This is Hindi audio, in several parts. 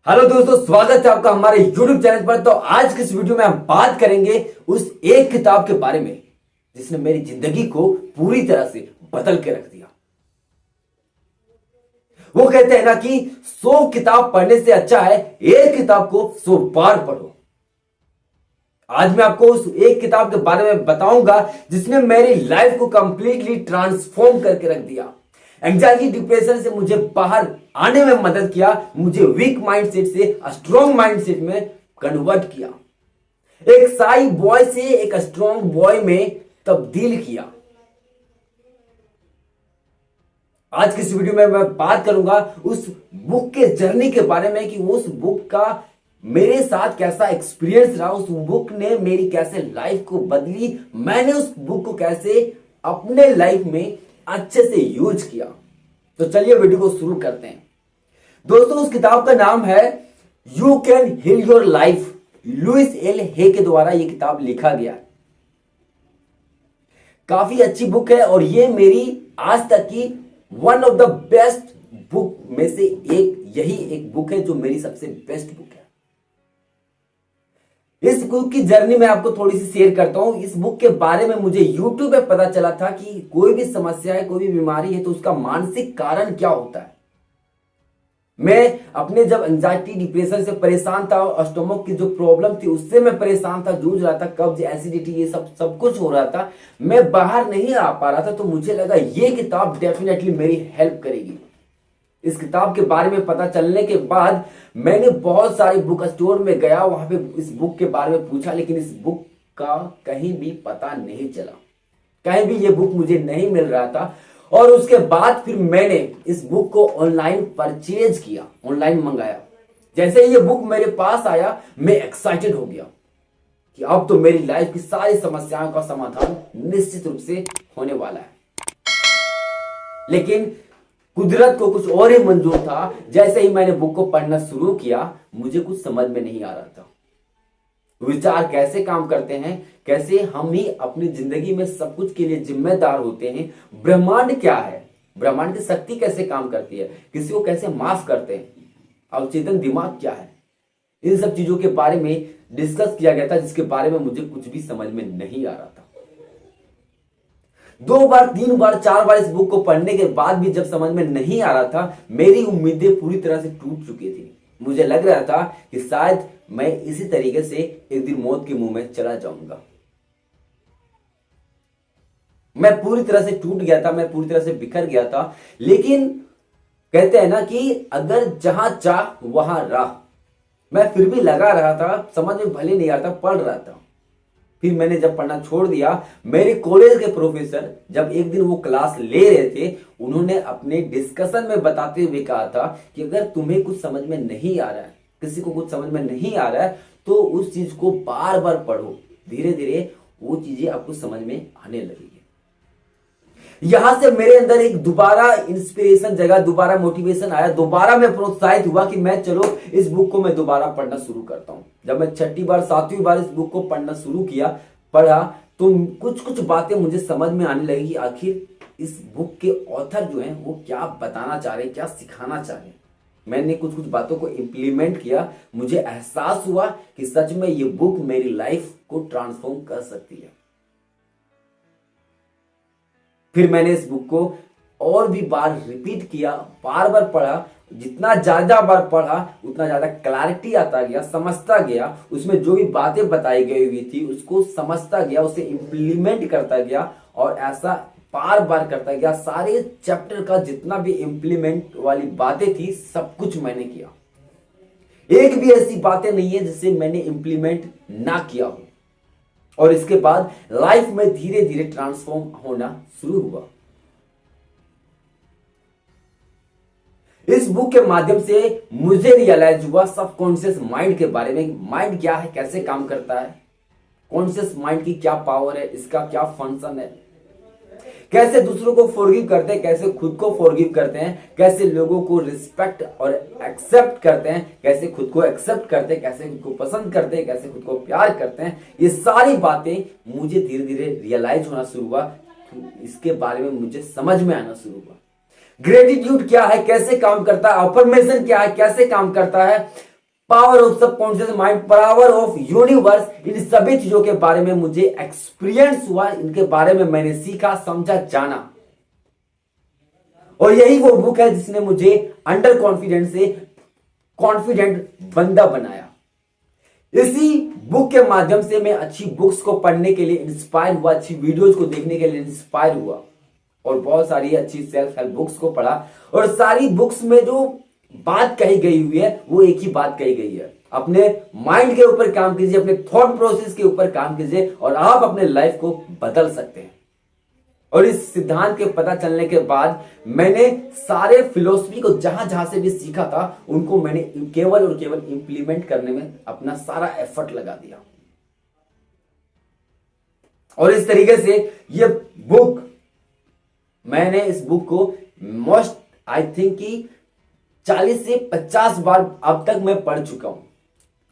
हेलो दोस्तों, स्वागत है आपका हमारे YouTube चैनल पर। तो आज की इस वीडियो में हम बात करेंगे उस एक किताब के बारे में जिसने मेरी जिंदगी को पूरी तरह से बदल के रख दिया। वो कहते हैं ना कि 100 किताब पढ़ने से अच्छा है एक किताब को 100 बार पढ़ो। आज मैं आपको उस एक किताब के बारे में बताऊंगा जिसने मेरी लाइफ को कंप्लीटली ट्रांसफॉर्म करके रख दिया। एंजाइटी डिप्रेशन से मुझे बाहर आने में मदद किया, मुझे वीक माइंडसेट से स्ट्रॉन्ग माइंडसेट में कन्वर्ट किया, एक साई बॉय से एक स्ट्रॉन्ग बॉय में तब्दील किया। आज की इस वीडियो में मैं बात करूंगा उस बुक के जर्नी के बारे में कि उस बुक का मेरे साथ कैसा एक्सपीरियंस रहा, उस बुक ने मेरी कैसे लाइफ को बदली, मैंने उस बुक को कैसे अपने लाइफ में अच्छे से यूज किया। तो चलिए वीडियो को शुरू करते हैं। दोस्तों, उस किताब का नाम है you can heal your life. Louise L Hay के द्वारा यह किताब लिखा गया है। काफी अच्छी बुक है और ये मेरी आज तक की one of the best book में से यही एक बुक है जो मेरी सबसे बेस्ट बुक है। इस बुक की जर्नी में आपको थोड़ी सी शेयर करता हूं। इस बुक के बारे में मुझे YouTube पे पता चला था कि कोई भी समस्या है, कोई भी बीमारी है तो उसका मानसिक कारण क्या होता है। मैं अपने जब एंजाइटी डिप्रेशन से परेशान था और स्टमक की जो प्रॉब्लम थी उससे मैं परेशान था, जूझ रहा था, कब्ज, एसिडिटी, ये सब कुछ हो रहा था। मैं बाहर नहीं आ पा रहा था। तो मुझे लगा ये किताब डेफिनेटली मेरी हेल्प करेगी। इस किताब के बारे में पता चलने के बाद मैंने बहुत सारे बुक स्टोर में गया, वहां पे इस बुक के बारे में पूछा, लेकिन इस बुक का कहीं भी पता नहीं चला, कहीं भी ये बुक मुझे नहीं मिल रहा था। और उसके बाद फिर मैंने इस बुक को ऑनलाइन परचेज किया, ऑनलाइन मंगाया। जैसे ये बुक मेरे पास आया मैं एक्साइटेड हो गया कि अब तो मेरी लाइफ की सारी समस्याओं का समाधान निश्चित रूप से होने वाला है। लेकिन कुदरत को कुछ और ही मंजूर था। जैसे ही मैंने बुक को पढ़ना शुरू किया मुझे कुछ समझ में नहीं आ रहा था। विचार कैसे काम करते हैं, कैसे हम ही अपनी जिंदगी में सब कुछ के लिए जिम्मेदार होते हैं, ब्रह्मांड क्या है, ब्रह्मांड की शक्ति कैसे काम करती है, किसी को कैसे माफ करते हैं, अवचेतन दिमाग क्या है, इन सब चीजों के बारे में डिस्कस किया गया था जिसके बारे में मुझे कुछ भी समझ में नहीं आ रहा था। 2 बार 3 बार 4 बार इस बुक को पढ़ने के बाद भी जब समझ में नहीं आ रहा था, मेरी उम्मीदें पूरी तरह से टूट चुकी थी। मुझे लग रहा था कि शायद मैं इसी तरीके से एक दिन मौत के मुंह में चला जाऊंगा। मैं पूरी तरह से टूट गया था, मैं पूरी तरह से बिखर गया था। लेकिन कहते हैं ना कि अगर जहां चाह वहां राह। मैं फिर भी लगा रहा था, समझ में भले नहीं आता, पढ़ रहा था। फिर मैंने जब पढ़ना छोड़ दिया, मेरे कॉलेज के प्रोफेसर जब एक दिन वो क्लास ले रहे थे, उन्होंने अपने डिस्कशन में बताते हुए कहा था कि अगर तुम्हें कुछ समझ में नहीं आ रहा है, किसी को कुछ समझ में नहीं आ रहा है, तो उस चीज को बार बार पढ़ो, धीरे धीरे वो चीजें आपको समझ में आने लगेगी। यहां से मेरे अंदर एक दोबारा इंस्पिरेशन जगा, दोबारा मोटिवेशन आया, दोबारा मैं प्रोत्साहित हुआ कि मैं चलो इस बुक को मैं दोबारा पढ़ना शुरू करता हूं। जब मैं 6ठी बार 7वीं बार इस बुक को पढ़ना शुरू किया, पढ़ा, तो कुछ कुछ बातें मुझे समझ में आने लगी कि आखिर इस बुक के ऑथर जो हैं वो क्या बताना चाह रहे हैं, क्या सिखाना चाह रहे हैं। मैंने कुछ कुछ बातों को इंप्लीमेंट किया, मुझे एहसास हुआ कि सच में ये बुक मेरी लाइफ को ट्रांसफॉर्म कर सकती है। फिर मैंने इस बुक को और भी बार रिपीट किया, बार बार पढ़ा। जितना ज्यादा बार पढ़ा उतना ज्यादा क्लैरिटी आता गया, समझता गया, उसमें जो भी बातें बताई गई हुई थी उसको समझता गया, उसे इंप्लीमेंट करता गया और ऐसा बार बार करता गया। सारे चैप्टर का जितना भी इंप्लीमेंट वाली बातें थी सब कुछ मैंने किया। एक भी ऐसी बातें नहीं है जिसे मैंने इंप्लीमेंट ना किया हो। और इसके बाद लाइफ में धीरे धीरे ट्रांसफॉर्म होना शुरू हुआ। इस बुक के माध्यम से मुझे रियलाइज हुआ सबकॉन्शियस माइंड के बारे में। माइंड क्या है, कैसे काम करता है, कॉन्शियस माइंड की क्या पावर है, इसका क्या फंक्शन है, कैसे दूसरों को फॉरगिव करते हैं, कैसे खुद को फॉरगिव करते हैं, कैसे लोगों को रिस्पेक्ट और एक्सेप्ट करते हैं, कैसे खुद को एक्सेप्ट करते हैं, कैसे खुद को पसंद करते हैं, कैसे खुद को प्यार करते हैं। ये सारी बातें मुझे धीरे धीरे रियलाइज होना शुरू हुआ, इसके बारे में मुझे समझ में आना शुरू हुआ। ग्रेटिट्यूड क्या है, कैसे काम करता है, अफर्मेशन क्या है, कैसे काम करता है, power of subconscious mind, power of universe, इन सभी चीजों के बारे में मुझे एक्सपीरियंस हुआ, इनके बारे में मैंने सीखा, समझा, जाना। और यही वो बुक है जिसने मुझे अंडर कॉन्फिडेंस से कॉन्फिडेंट बंदा बनाया। इसी बुक के माध्यम से मैं अच्छी बुक्स को पढ़ने के लिए इंस्पायर हुआ, अच्छी वीडियोस को देखने के लिए इंस्पायर हुआ और बहुत सारी अच्छी सेल्फ हेल्प बुक्स को पढ़ा। और सारी बुक्स में जो बात कही गई हुई है वो एक ही बात कही गई है, अपने माइंड के ऊपर काम कीजिए, अपने थॉट प्रोसेस के ऊपर काम कीजिए और आप अपने लाइफ को बदल सकते हैं। और इस सिद्धांत के पता चलने के बाद मैंने सारे फिलॉसफी को जहां जहां से भी सीखा था उनको मैंने केवल और केवल इंप्लीमेंट करने में अपना सारा एफर्ट लगा दिया। और इस तरीके से ये बुक, मैंने इस बुक को मोस्ट आई थिंक कि 40 से 50 बार अब तक मैं पढ़ चुका हूं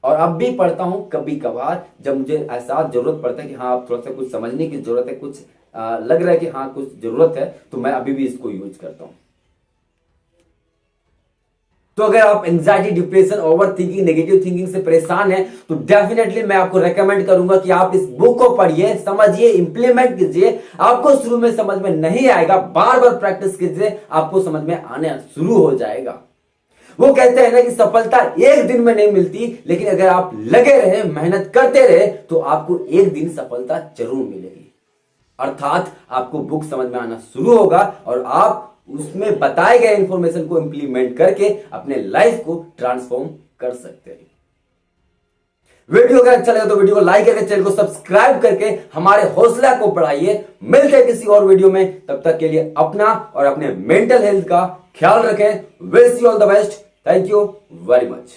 और अब भी पढ़ता हूं कभी कभार जब मुझे एहसास जरूरत पड़ता है कि हाँ थोड़ा सा कुछ समझने की जरूरत है, कुछ लग रहा है कि हाँ कुछ जरूरत है, तो मैं अभी भी इसको यूज करता हूं। तो अगर आप anxiety, depression, over thinking, negative thinking से परेशान हैं तो डेफिनेटली मैं आपको रेकमेंड करूंगा कि आप इस बुक को पढ़िए, समझिए, इंप्लीमेंट कीजिए। आपको शुरू में समझ में नहीं आएगा, बार बार प्रैक्टिस कीजिए, आपको समझ में आने शुरू हो जाएगा। वो कहते हैं ना कि सफलता एक दिन में नहीं मिलती, लेकिन अगर आप लगे रहे, मेहनत करते रहे तो आपको एक दिन सफलता जरूर मिलेगी। अर्थात आपको बुक समझ में आना शुरू होगा और आप उसमें बताए गए इंफॉर्मेशन को इंप्लीमेंट करके अपने लाइफ को ट्रांसफॉर्म कर सकते हैं। वीडियो अगर अच्छा लगा तो वीडियो को लाइक करके चैनल को सब्सक्राइब करके हमारे हौसला को बढ़ाइए। मिलते हैं किसी और वीडियो में, तब तक के लिए अपना और अपने मेंटल हेल्थ का ख्याल रखें। Wish you all the best. Thank you very much.